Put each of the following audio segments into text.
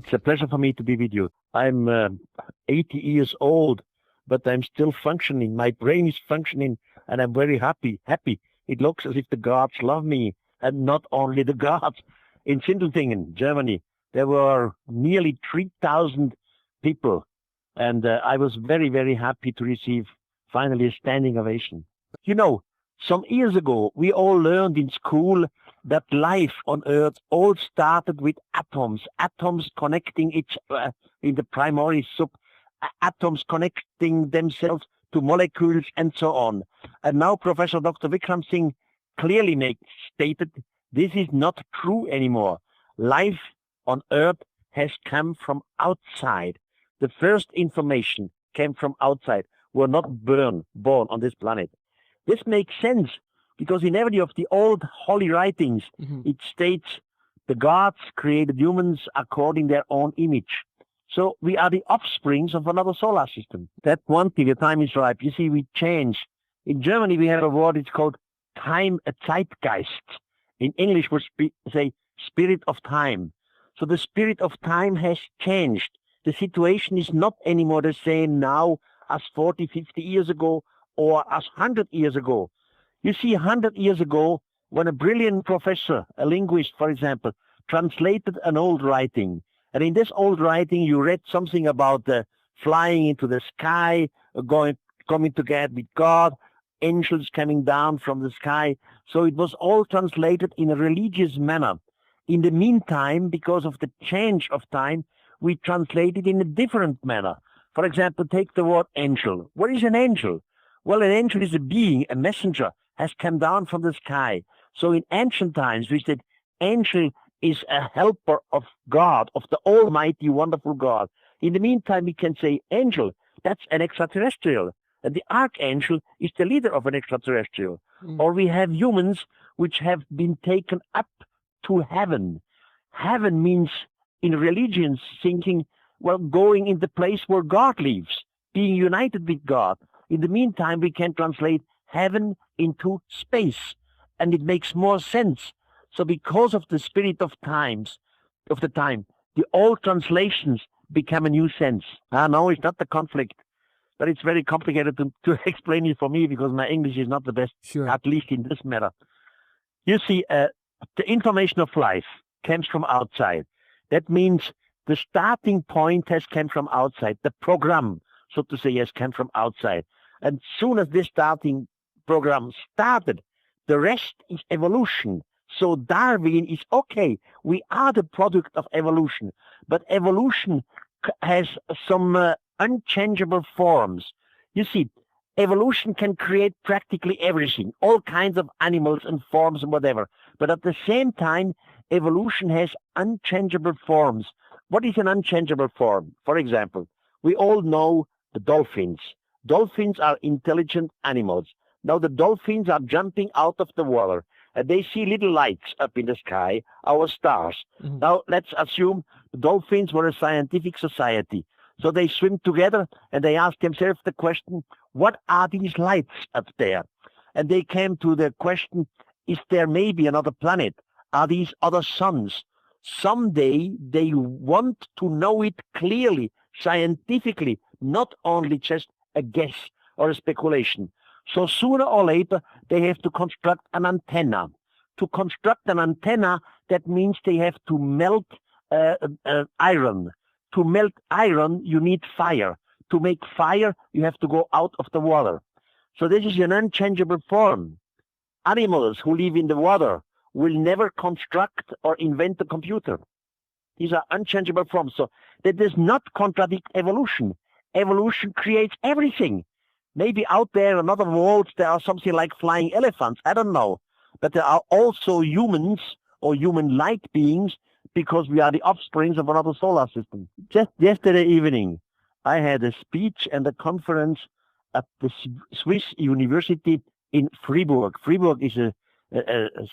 It's a pleasure for me to be with you. I'm 80 years old, but I'm still functioning. My brain is functioning, and I'm very happy. Happy. It looks as if the gods love me, and not only the gods. In Sindelfingen, Germany, there were nearly 3,000 people, and I was very, very happy to receive finally a standing ovation. You know, some years ago, we all learned in school that life on Earth all started with atoms connecting each in the primary atoms connecting themselves to molecules and so on. And now Professor Dr. Vikram Singh clearly stated this is not true anymore. Life on Earth has come from outside. The first information came from outside. We're not born on this planet. This makes sense because in every of the old holy writings, it states the gods created humans according their own image. So we are the offsprings of another solar system. That one thing, the time is ripe. You see, we change. In Germany, we have a word, it's called time, a Zeitgeist. In English, we say spirit of time. So the spirit of time has changed. The situation is not anymore the same now as 40, 50 years ago or as 100 years ago. You see, 100 years ago, when a brilliant professor, a linguist, for example, translated an old writing, and in this old writing, you read something about flying into the sky, coming together with God, angels coming down from the sky. So it was all translated in a religious manner. In the meantime, because of the change of time, we translate it in a different manner. For example, take the word angel. What is an angel? Well, an angel is a being, a messenger, has come down from the sky. So in ancient times, we said angel is a helper of God, of the almighty, wonderful God. In the meantime, we can say angel, that's an extraterrestrial. And the archangel is the leader of an extraterrestrial. Or we have humans which have been taken up to heaven. Heaven means, in religions, thinking, well, going in the place where God lives, being united with God. In the meantime, we can translate heaven into space, and it makes more sense. So because of the spirit of the time, the old translations become a new sense. No, it's not the conflict, but it's very complicated to explain it for me because my English is not the best, at least in this matter. You see, the information of life comes from outside. That means the starting point has come from outside. The program, so to say, has come from outside. And soon as this starting program started, the rest is evolution. So Darwin is okay. We are the product of evolution. But evolution has some unchangeable forms. You see, evolution can create practically everything, all kinds of animals and forms and whatever. But at the same time, evolution has unchangeable forms. What is an unchangeable form? For example, we all know the dolphins. Dolphins are intelligent animals. Now the dolphins are jumping out of the water, and they see little lights up in the sky, our stars. Now let's assume the dolphins were a scientific society. So they swim together, and they ask themselves the question, what are these lights up there? And they came to the question, is there maybe another planet? Are these other suns? Someday they want to know it clearly, scientifically, not only just a guess or a speculation. So sooner or later, they have to construct an antenna. To construct an antenna, that means they have to melt iron. To melt iron, you need fire. To make fire, you have to go out of the water. So this is an unchangeable form. Animals who live in the water will never construct or invent a computer. These are unchangeable forms. So that does not contradict evolution. Evolution creates everything. Maybe out there in other worlds there are something like flying elephants. I don't know. But there are also humans or human-like beings because we are the offsprings of another solar system. Just yesterday evening, I had a speech and a conference at the Swiss University in Fribourg. Fribourg is a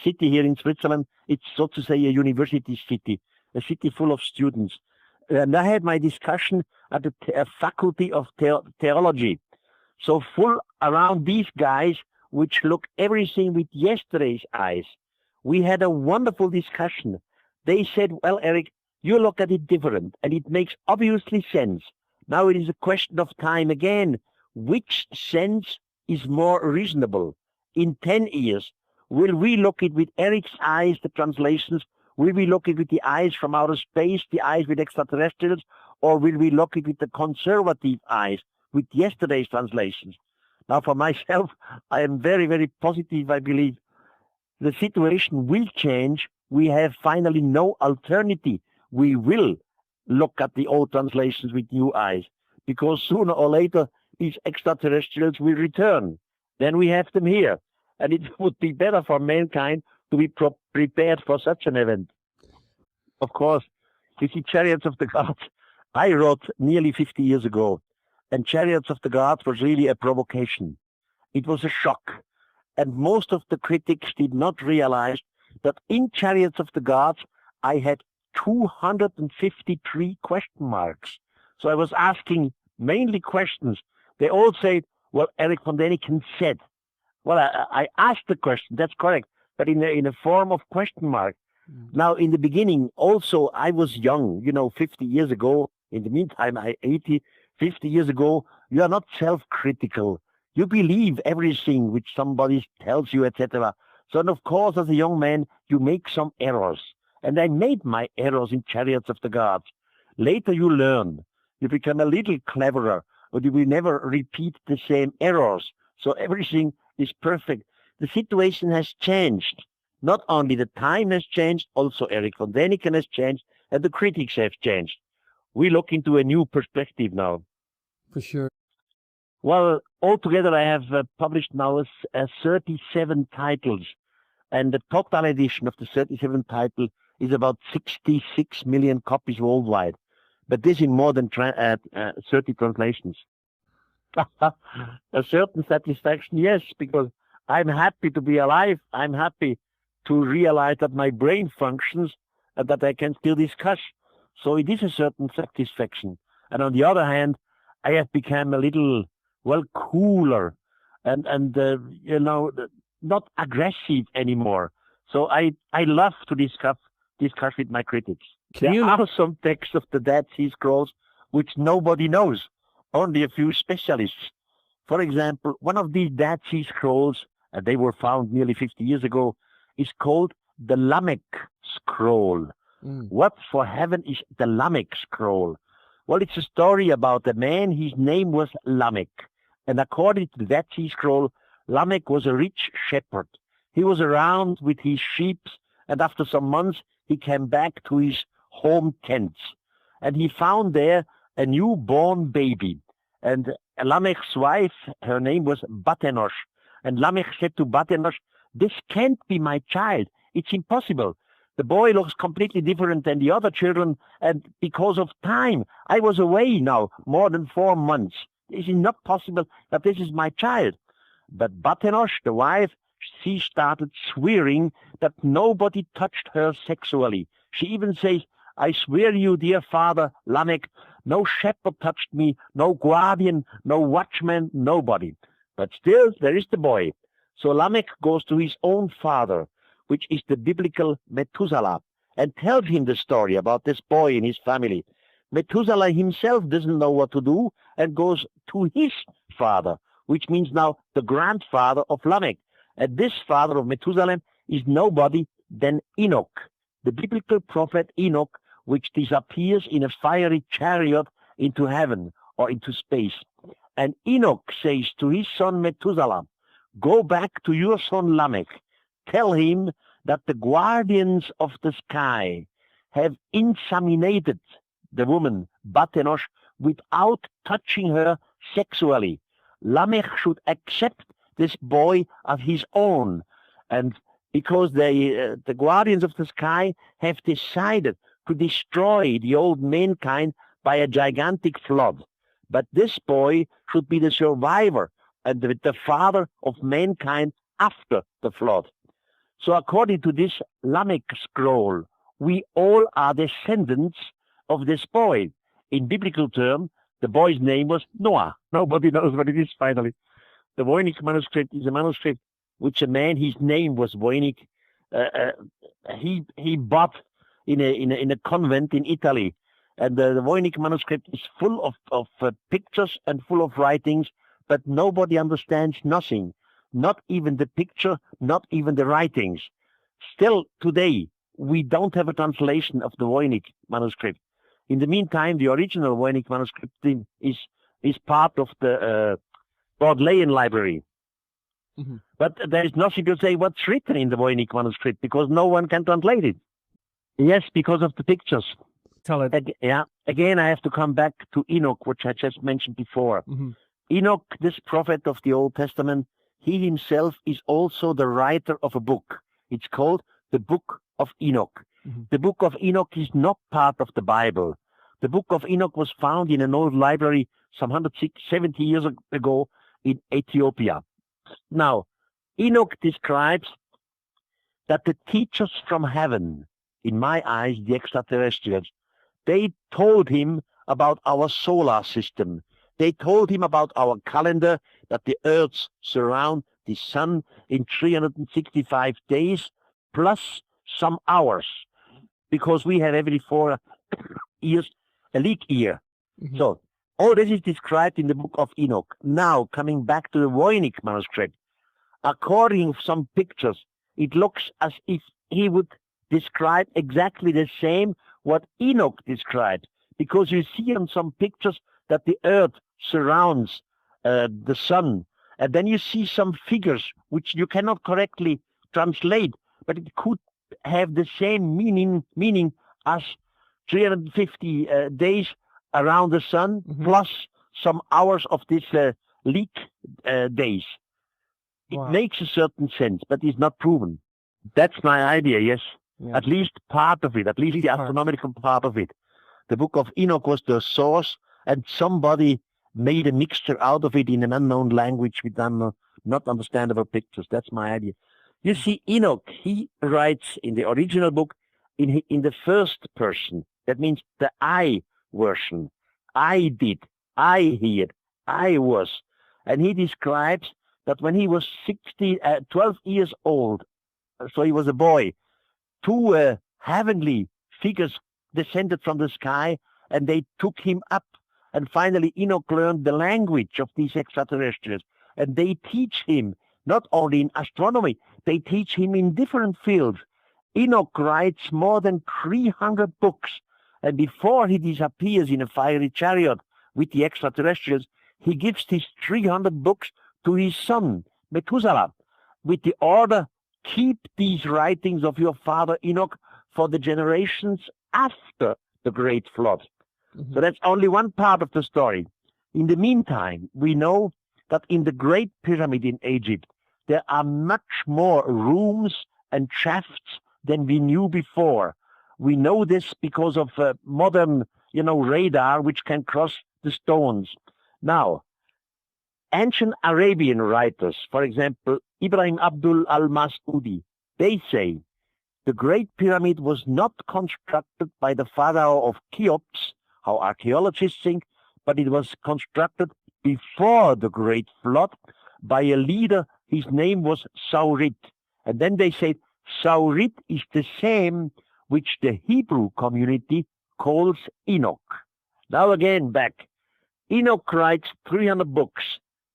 city here in Switzerland. It's, so to say, a university city, a city full of students. And I had my discussion at the Faculty of Theology. So full around these guys, which look everything with yesterday's eyes. We had a wonderful discussion. They said, well, Erich, You look at it different, and it makes obviously sense. Now it is a question of time again. Which sense is more reasonable? In 10 years, will we look it with Erich's eyes, the translations? Will we look it with the eyes from outer space, the eyes with extraterrestrials? Or will we look it with the conservative eyes, with yesterday's translations? Now, for myself, I am very, very positive. I believe the situation will change. We have finally no alternative. We will look at the old translations with new eyes, because sooner or later these extraterrestrials will return. Then we have them here, and it would be better for mankind to be prepared for such an event. Of course, you see, Chariots of the Gods, I wrote nearly 50 years ago, and Chariots of the Gods was really a provocation. It was a shock, and most of the critics did not realize that in Chariots of the Gods I had 253 question marks. So I was asking mainly questions. They all said, well, Erich von Däniken said. Well, I asked the question, that's correct, but in a form of question mark. Now, in the beginning, also, I was young, 50 years ago. In the meantime, 50 years ago, you are not self-critical. You believe everything which somebody tells you, etc. So, of course, as a young man, you make some errors. And I made my errors in Chariots of the Gods. Later you learn. You become a little cleverer, but you will never repeat the same errors. So everything is perfect. The situation has changed. Not only the time has changed, also Erich von Däniken has changed, and the critics have changed. We look into a new perspective now. For sure. Well, altogether I have published now 37 titles, and the total edition of the 37 title is about 66 million copies worldwide. But this in more than 30 translations. A certain satisfaction, yes, because I'm happy to be alive. I'm happy to realize that my brain functions and that I can still discuss. So it is a certain satisfaction. And on the other hand, I have become a little, cooler and not aggressive anymore. So I love to discuss with my critics. There are some texts of the Dead Sea Scrolls which nobody knows, only a few specialists. For example, one of these Dead Sea Scrolls, and they were found nearly 50 years ago, is called the Lamech Scroll. What for heaven is the Lamech Scroll? Well, it's a story about a man, his name was Lamech. And according to the Dead Sea Scroll, Lamech was a rich shepherd. He was around with his sheep, and after some months, he came back to his home tents. And he found there a newborn baby. And Lamech's wife, her name was Batenosh. And Lamech said to Batenosh, "This can't be my child. It's impossible. The boy looks completely different than the other children, and because of time, I was away now more than 4 months. It is not possible that this is my child." But Batenosh, the wife, she started swearing that nobody touched her sexually. She even says, "I swear you, dear father, Lamech, no shepherd touched me, no guardian, no watchman, nobody." But still, there is the boy. So Lamech goes to his own father, which is the biblical Methuselah, and tells him the story about this boy and his family. Methuselah himself doesn't know what to do and goes to his father, which means now the grandfather of Lamech. And this father of Methuselah is nobody than Enoch, the biblical prophet Enoch, which disappears in a fiery chariot into heaven or into space. And Enoch says to his son Methuselah, "Go back to your son Lamech. Tell him that the guardians of the sky have inseminated the woman, Batenosh, without touching her sexually. Lamech should accept this boy as his own. And because the guardians of the sky have decided to destroy the old mankind by a gigantic flood. But this boy should be the survivor and the father of mankind after the flood." So according to this Lamech scroll, we all are descendants of this boy. In biblical terms, the boy's name was Noah. Nobody knows what it is finally. The Voynich manuscript is a manuscript which a man, his name was Voynich, he bought in a convent in Italy. And the Voynich manuscript is full of pictures and full of writings, but nobody understands nothing. Not even the picture, not even the writings. Still today, we don't have a translation of the Voynich manuscript. In the meantime, the original Voynich manuscript is part of the Bodleian library. Mm-hmm. But there is nothing to say what's written in the Voynich manuscript because no one can translate it. Yes, because of the pictures. Tell it. Again, I have to come back to Enoch, which I just mentioned before. Mm-hmm. Enoch, this prophet of the Old Testament, he himself is also the writer of a book. It's called the Book of Enoch. Mm-hmm. The Book of Enoch is not part of the Bible. The Book of Enoch was found in an old library some 170 years ago in Ethiopia. Now, Enoch describes that the teachers from heaven, in my eyes, the extraterrestrials, they told him about our solar system. They told him about our calendar, that the Earth surrounds the sun in 365 days, plus some hours, because we have every 4 years a leap year. Mm-hmm. So all this is described in the Book of Enoch. Now, coming back to the Voynich manuscript, according to some pictures, it looks as if he would describe exactly the same what Enoch described, because you see on some pictures that the earth surrounds the sun, and then you see some figures which you cannot correctly translate, but it could have the same meaning as 350 days around the sun, mm-hmm. plus some hours of this leap days. Wow. It makes a certain sense, but it's not proven. That's my idea, yes. Yeah. At least part of it, at least the astronomical part of it. The Book of Enoch was the source, and somebody made a mixture out of it in an unknown language with not understandable pictures. That's my idea. You see, Enoch, he writes in the original book in the first person. That means the I version. I did, I heard, I was. And he describes that when he was 12 years old, so he was a boy, two heavenly figures descended from the sky, and they took him up. And finally, Enoch learned the language of these extraterrestrials. And they teach him, not only in astronomy, they teach him in different fields. Enoch writes more than 300 books. And before he disappears in a fiery chariot with the extraterrestrials, he gives these 300 books to his son, Methuselah, with the order, keep these writings of your father Enoch for the generations after the great flood. Mm-hmm. So that's only one part of the story. In the meantime, we know that in the Great Pyramid in Egypt, there are much more rooms and shafts than we knew before. We know this because of modern, radar, which can cross the stones. Now, ancient Arabian writers, for example, Ibrahim Abdul al-Masudi, they say the Great Pyramid was not constructed by the pharaoh of Cheops, how archaeologists think, but it was constructed before the Great Flood by a leader. His name was Saurit. And then they said Saurit is the same which the Hebrew community calls Enoch. Now again, back. Enoch writes 300 books,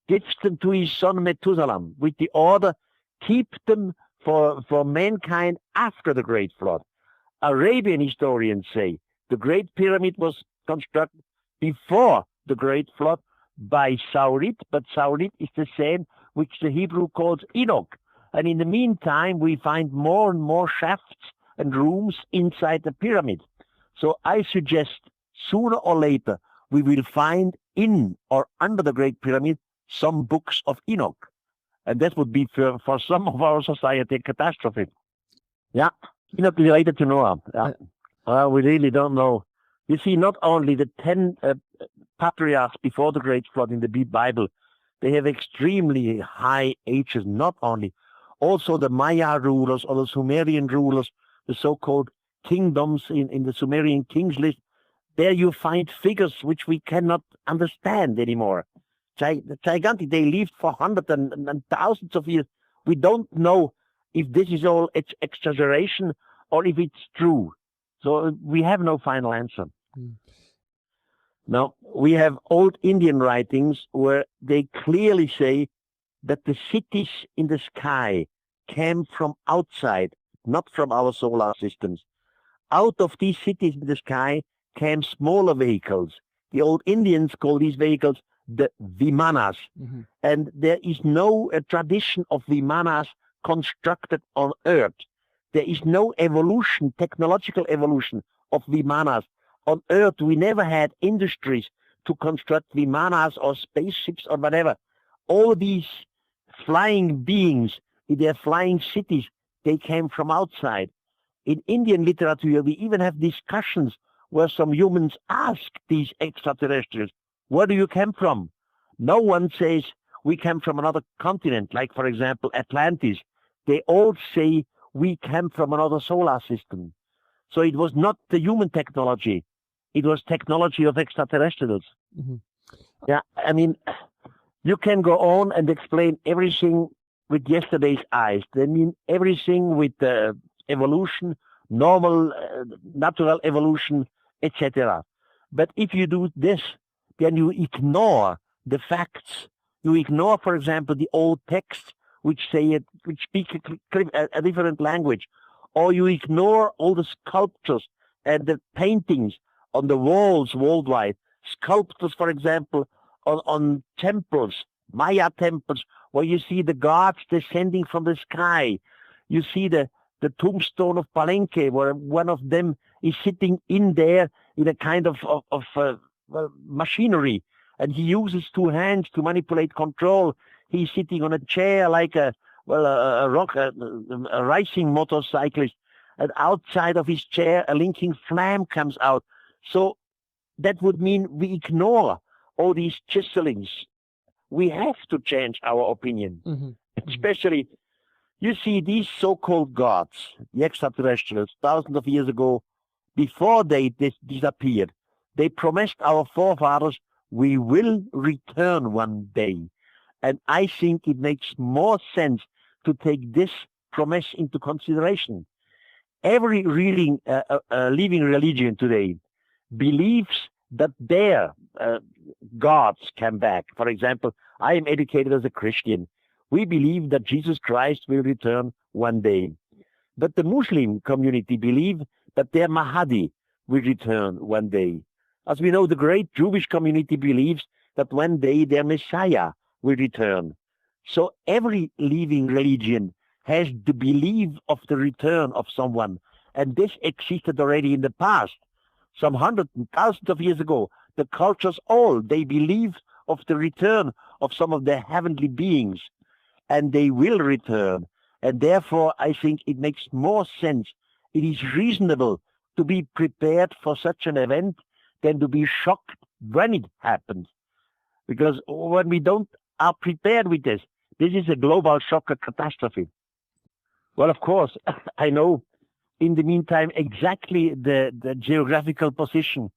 gives them to his son Methuselah with the order, keep them for mankind after the Great Flood. Arabian historians say the Great Pyramid was constructed before the Great Flood by Saurit, but Saurit is the same which the Hebrew calls Enoch. And in the meantime, we find more and more shafts and rooms inside the pyramid. So I suggest sooner or later we will find in or under the Great Pyramid some books of Enoch. And that would be for some of our society a catastrophe. Yeah, Enoch related to Noah. Yeah. We really don't know. You see, not only the 10 patriarchs before the Great Flood in the Bible, they have extremely high ages, not only. Also the Maya rulers or the Sumerian rulers, the so-called kingdoms in the Sumerian kings list, there you find figures which we cannot understand anymore. Gigantic, they lived for hundreds and thousands of years. We don't know if this is all exaggeration or if it's true. So we have no final answer. Mm. Now, we have old Indian writings where they clearly say that the cities in the sky came from outside, not from our solar systems. Out of these cities in the sky came smaller vehicles. The old Indians call these vehicles the Vimanas. Mm-hmm. And there is no tradition of Vimanas constructed on Earth. There is no evolution, technological evolution of Vimanas. On Earth, we never had industries to construct Vimanas or spaceships or whatever. All these flying beings in their flying cities, they came from outside. In Indian literature, we even have discussions where some humans ask these extraterrestrials, where do you come from? No one says, we came from another continent, like, for example, Atlantis. They all say, we came from another solar system. So it was not the human technology. It was technology of extraterrestrials. Mm-hmm. Yeah, I mean, you can go on and explain everything with yesterday's eyes. They mean everything with evolution, normal, natural evolution, etc. But if you do this, then you ignore the facts. You ignore, for example, the old texts which say it, which speak a different language, or you ignore all the sculptures and the paintings on the walls worldwide. Sculptures, for example, on temples, Maya temples, where you see the gods descending from the sky. You see the tombstone of Palenque, where one of them is sitting in there in a kind of machinery, and he uses two hands to manipulate control. He's sitting on a chair like a racing motorcyclist, and outside of his chair, a linking flame comes out. So that would mean we ignore all these chiselings. We have to change our opinion. Mm-hmm. Especially, you see, these so-called gods, the extraterrestrials, thousands of years ago, before they disappeared, they promised our forefathers, we will return one day. And I think it makes more sense to take this promise into consideration. Every living religion today believes that their gods come back. For example, I am educated as a Christian. We believe that Jesus Christ will return one day. But the Muslim community believe that their Mahdi will return one day. As we know, the great Jewish community believes that one day their Messiah will return. So every living religion has the belief of the return of someone. And this existed already in the past. Some hundreds and thousands of years ago, the cultures all, they believed of the return of some of the heavenly beings. And they will return. And therefore, I think it makes more sense. It is reasonable to be prepared for such an event than to be shocked when it happens. Because when we are prepared with this is a global shock, a catastrophe. Well, of course, I know in the meantime exactly the geographical position,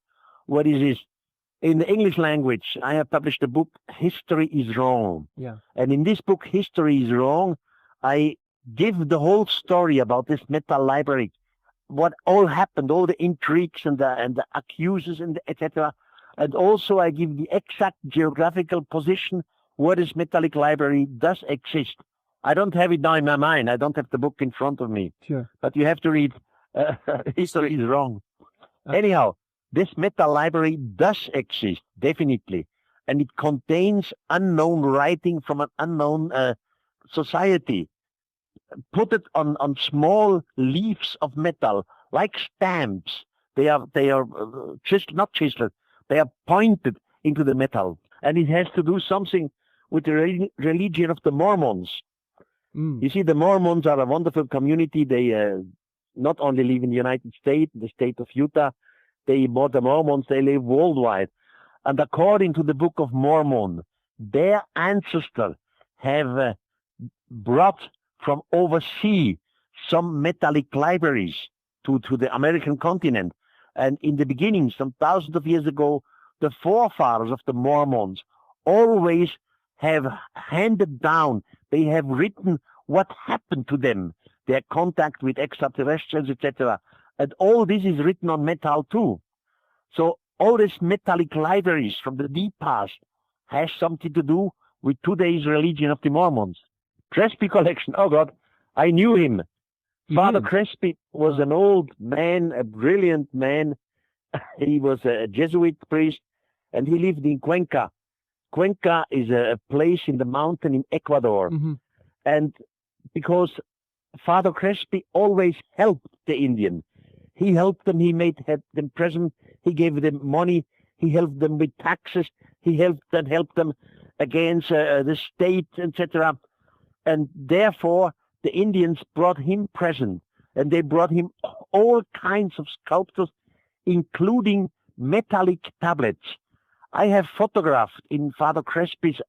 what is this. In the English language, I have published a book, History is Wrong. Yeah. And in this book, History is Wrong, I give the whole story about this metal library, what all happened, all the intrigues and the accusers and etc. And also I give the exact geographical position where this metallic library does exist. I don't have it now in my mind. I don't have the book in front of me. Sure. But you have to read History is Wrong. Anyhow, this metal library does exist, definitely. And it contains unknown writing from an unknown society. Put it on small leaves of metal, like stamps. They are not chiseled. They are pointed into the metal. And it has to do something with the religion of the Mormons. Mm. You see, the Mormons are a wonderful community. They not only live in the United States, the state of Utah, the Mormons, they live worldwide. And according to the Book of Mormon, their ancestors have brought from overseas some metallic libraries to the American continent. And in the beginning, some thousands of years ago, the forefathers of the Mormons always have handed down, they have written what happened to them, their contact with extraterrestrials, etc. And all this is written on metal too. So all these metallic libraries from the deep past has something to do with today's religion of the Mormons. Crespi collection, oh God, I knew him. Father Crespi was an old man, a brilliant man. He was a Jesuit priest, and he lived in Cuenca. Cuenca is a place in the mountain in Ecuador. And because Father Crespi always helped the Indian. He helped them, he had them present, he gave them money, he helped them with taxes, he helped them against the state, etc. And therefore, the Indians brought him present, and they brought him all kinds of sculptures, including metallic tablets. I have photographed in Father Crespi's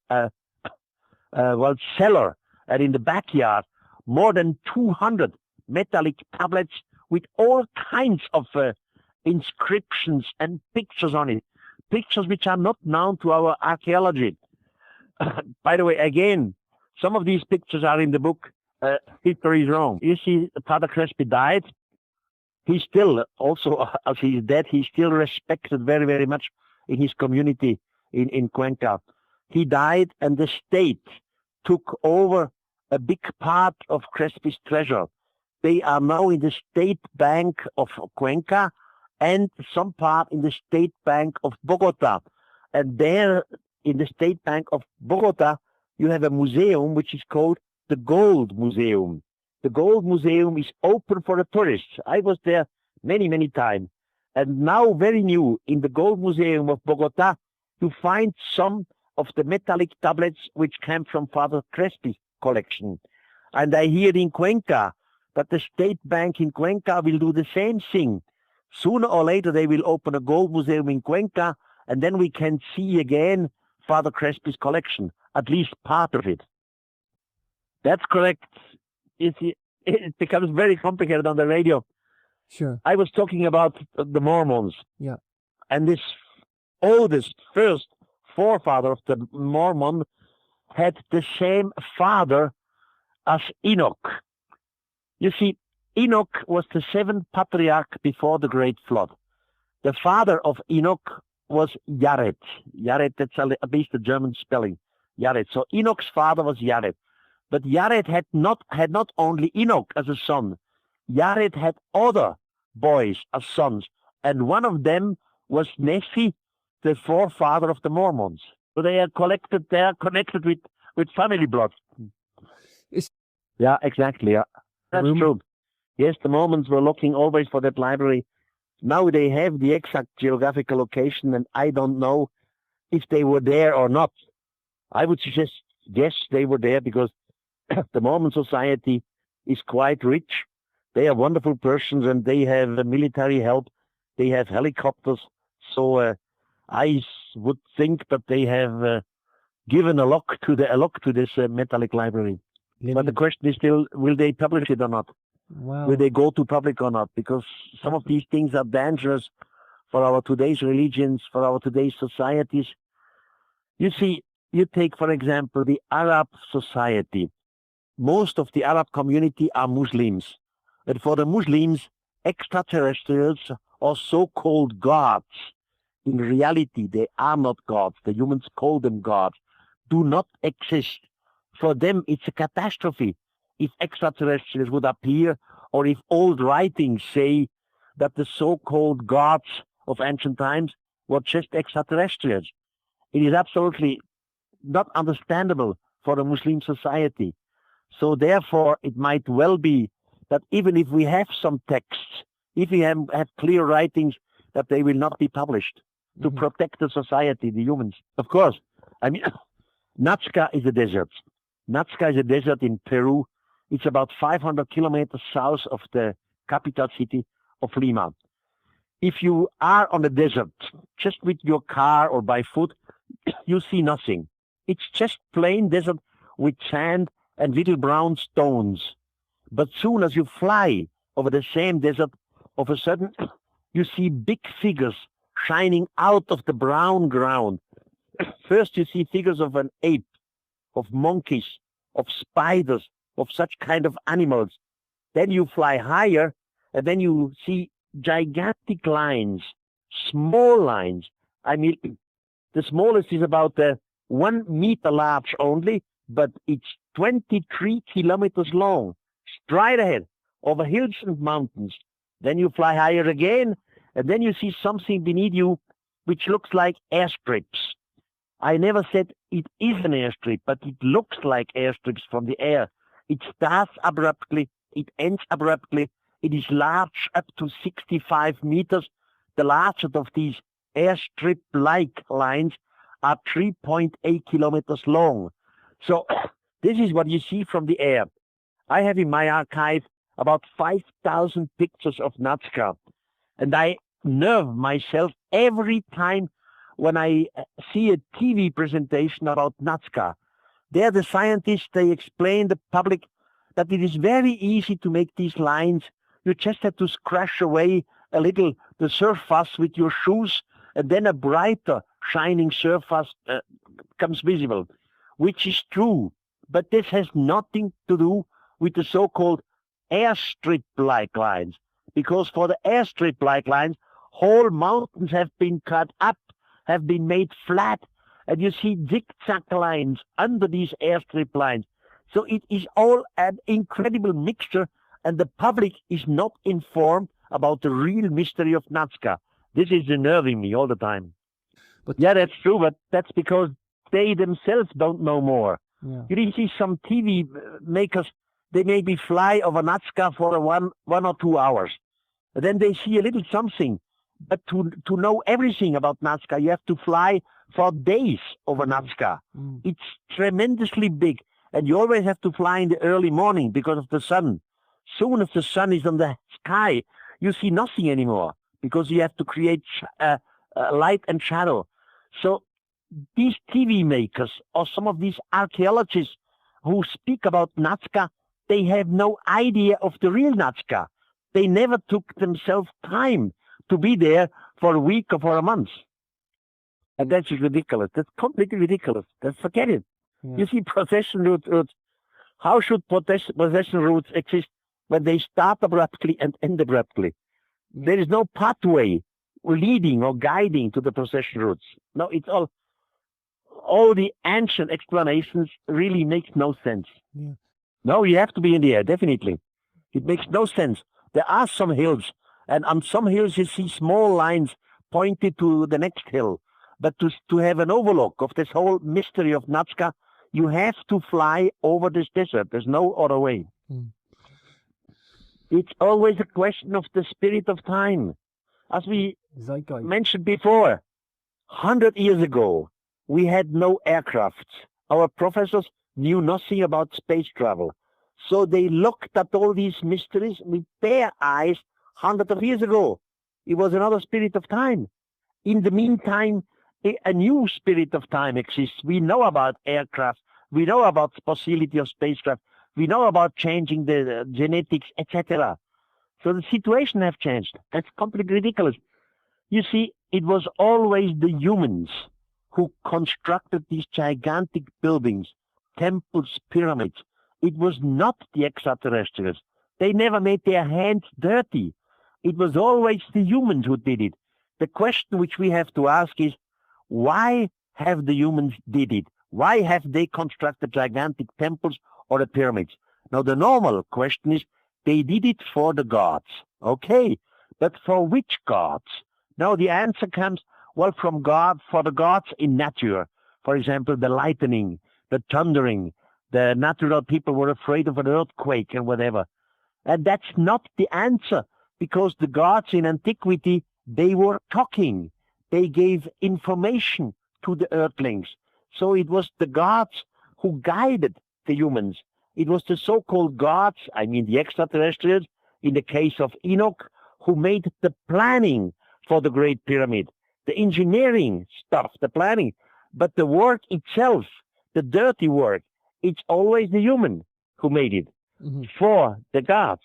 cellar and in the backyard more than 200 metallic tablets with all kinds of inscriptions and pictures on it, pictures which are not known to our archaeology. By the way, again, some of these pictures are in the book History is Wrong. You see, Father Crespi died. He still, also as he's dead, he's still respected very, very much in his community in Cuenca. He died, and the state took over a big part of Crespi's treasure. They are now in the State Bank of Cuenca and some part in the State Bank of Bogota. And there, in the State Bank of Bogota, you have a museum which is called the Gold Museum. The Gold Museum is open for the tourists. I was there many, many times. And now, very new, in the Gold Museum of Bogota, you find some of the metallic tablets which came from Father Crespi's collection. And I hear in Cuenca that the State Bank in Cuenca will do the same thing. Sooner or later, they will open a gold museum in Cuenca, and then we can see again Father Crespi's collection, at least part of it. That's correct. You see, it becomes very complicated on the radio. Sure. I was talking about the Mormons. Yeah. And this oldest, first forefather of the Mormon had the same father as Enoch. You see, Enoch was the seventh patriarch before the Great Flood. The father of Enoch was Jared. Jared, that's at least the German spelling. Jared. So Enoch's father was Jared. But Jared had not only Enoch as a son. Jared had other boys as sons. And one of them was Nephi, the forefather of the Mormons. So they are connected with family blood. Yeah, exactly. Yeah. That's true. Yes, the Mormons were looking always for that library. Now they have the exact geographical location, and I don't know if they were there or not. I would suggest, yes, they were there, because the Mormon society is quite rich. They are wonderful persons, and they have military help. They have helicopters. So I would think that they have given a lock to this metallic library. But the question is still, will they publish it or not? Wow. Will they go to public or not? Because some of these things are dangerous for our today's religions, for our today's societies. You see, you take, for example, the Arab society. Most of the Arab community are Muslims. And for the Muslims, extraterrestrials or so-called gods, in reality, they are not gods. The humans call them gods, do not exist. For them, it's a catastrophe if extraterrestrials would appear, or if old writings say that the so-called gods of ancient times were just extraterrestrials. It is absolutely not understandable for a Muslim society. So therefore, it might well be that even if we have some texts, if we have clear writings, that they will not be published to protect the society, the humans. Of course, I mean, Nazca is a desert. Nazca is a desert in Peru. It's about 500 kilometers south of the capital city of Lima. If you are on the desert, just with your car or by foot, you see nothing. It's just plain desert with sand and little brown stones. But soon as you fly over the same desert, of a sudden, you see big figures shining out of the brown ground. First, you see figures of an ape, of monkeys, of spiders, of such kind of animals. Then you fly higher, and then you see gigantic lines, small lines. I mean, the smallest is about 1 meter large only, but it's 23 kilometers long, straight ahead, over hills and mountains. Then you fly higher again, and then you see something beneath you which looks like airstrips. I never said it is an airstrip, but it looks like airstrips from the air. It starts abruptly, it ends abruptly. It is large, up to 65 meters. The largest of these airstrip-like lines are 3.8 kilometers long. So this is what you see from the air. I have in my archive about 5,000 pictures of Nazca, and I nerve myself every time when I see a TV presentation about Nazca. There the scientists, they explain the public that it is very easy to make these lines. You just have to scratch away a little the surface with your shoes, and then a brighter shining surface comes visible, which is true. But this has nothing to do with the so-called airstrip-like lines, because for the airstrip-like lines, whole mountains have been cut up, have been made flat, and you see zigzag lines under these airstrip lines. So it is all an incredible mixture, and the public is not informed about the real mystery of Nazca. This is unnerving me all the time. But yeah, that's true, but that's because they themselves don't know more. Yeah. You see some TV makers, they maybe fly over Nazca for one or 2 hours. And then they see a little something. But to know everything about Nazca, you have to fly for days over Nazca. Mm. It's tremendously big. And you always have to fly in the early morning because of the sun. Soon as the sun is on the sky, you see nothing anymore because you have to create light and shadow. So these TV makers or some of these archaeologists who speak about Nazca, they have no idea of the real Nazca. They never took themselves time to be there for a week or for a month. And that's ridiculous. That's completely ridiculous. Forget it. Yeah. You see procession routes. How should procession routes exist when they start abruptly and end abruptly? There is no pathway leading or guiding to the procession routes. No, it's all the ancient explanations really makes no sense. Yeah. No, you have to be in the air, definitely. It makes no sense. There are some hills, and on some hills you see small lines pointed to the next hill. But to have an overlook of this whole mystery of Nazca, you have to fly over this desert. There's no other way. Mm. It's always a question of the spirit of time. As we Zeitgeist. mentioned before, 100 years ago, we had no aircraft. Our professors knew nothing about space travel. So they looked at all these mysteries with their eyes hundreds of years ago. It was another spirit of time. In the meantime, a new spirit of time exists. We know about aircraft. We know about the possibility of spacecraft. We know about changing the genetics, etc. So the situation has changed. That's completely ridiculous. You see, it was always the humans who constructed these gigantic buildings, temples, pyramids. It was not the extraterrestrials. They never made their hands dirty. It was always the humans who did it. The question which we have to ask is, why have the humans did it? Why have they constructed gigantic temples or the pyramids? Now, the normal question is, they did it for the gods. Okay, but for which gods? Now, the answer comes, well, from God, for the gods in nature. For example, the lightning, the thundering, the natural people were afraid of an earthquake and whatever. And that's not the answer, because the gods in antiquity, they were talking. They gave information to the earthlings. So it was the gods who guided the humans. It was the so-called gods, I mean the extraterrestrials, in the case of Enoch, who made the planning for the Great Pyramid, the engineering stuff, the planning. But the work itself, the dirty work, it's always the human who made it for the gods.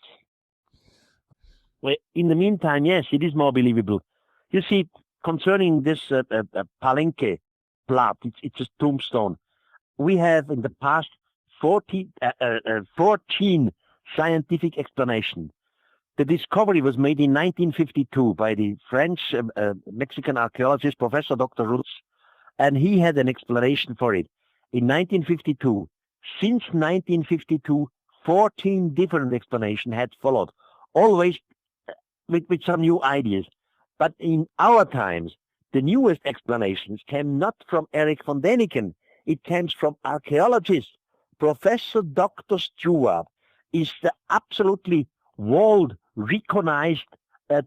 Well, in the meantime, yes, it is more believable. You see, concerning this Palenque plot, it's a tombstone. We have in the past 14 scientific explanations. The discovery was made in 1952 by the French Mexican archaeologist, Professor Dr. Rutz, and he had an explanation for it. In 1952, since 1952, 14 different explanations had followed, always with some new ideas. But in our times, the newest explanations came not from Erich von Däniken, it came from archaeologists. Professor Dr. Stewart is the absolutely world recognized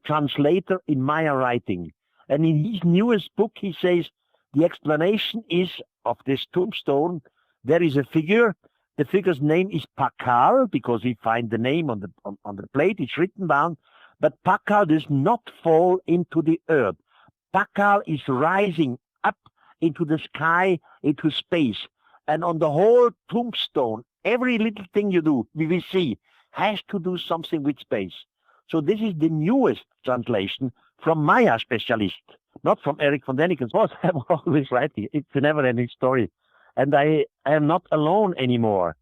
translator in Maya writing. And in his newest book, he says, the explanation is of this tombstone, there is a figure. The figure's name is Pakal, because we find the name on the plate, it's written down. But Pakal does not fall into the earth. Pakal is rising up into the sky, into space. And on the whole tombstone, every little thing you do, we will see, has to do something with space. So this is the newest translation from Maya specialist, not from Erich von Däniken. Of course, I'm always writing. It's a never-ending story. And I am not alone anymore.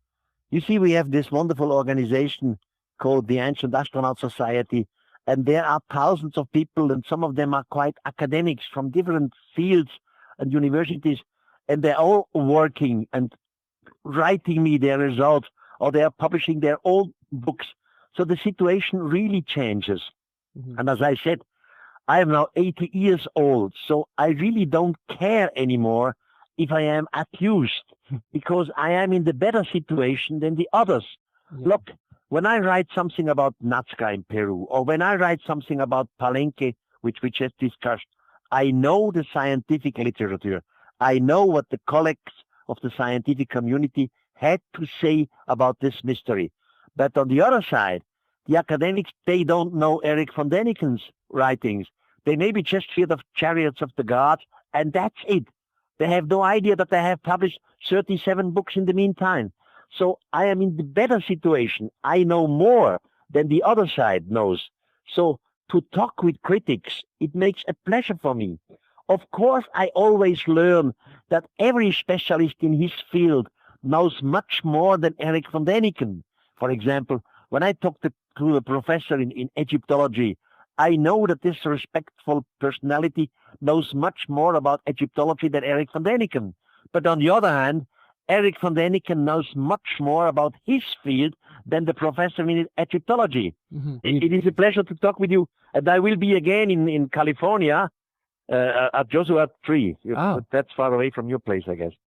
You see, we have this wonderful organization called the Ancient-Astronaut Society, and there are thousands of people, and some of them are quite academics from different fields and universities, and they're all working and writing me their results, or they are publishing their own books. So the situation really changes. Mm-hmm. And as I said, I am now 80 years old, so I really don't care anymore if I am accused, because I am in the better situation than the others. Yeah. Look, when I write something about Nazca in Peru, or when I write something about Palenque, which we just discussed, I know the scientific literature. I know what the colleagues of the scientific community had to say about this mystery. But on the other side, the academics, they don't know Erich von Däniken's writings. They maybe just heard of Chariots of the Gods, and that's it. They have no idea that I have published 37 books in the meantime. So I am in the better situation. I know more than the other side knows. So to talk with critics, it makes a pleasure for me. Of course, I always learn that every specialist in his field knows much more than Erich von Däniken. For example, when I talk to a professor in Egyptology, I know that this respectful personality knows much more about Egyptology than Erich von Däniken. But on the other hand, Erich von Däniken knows much more about his field than the professor in Egyptology. Mm-hmm. It is a pleasure to talk with you. And I will be again in California at Joshua Tree. Oh. That's far away from your place, I guess.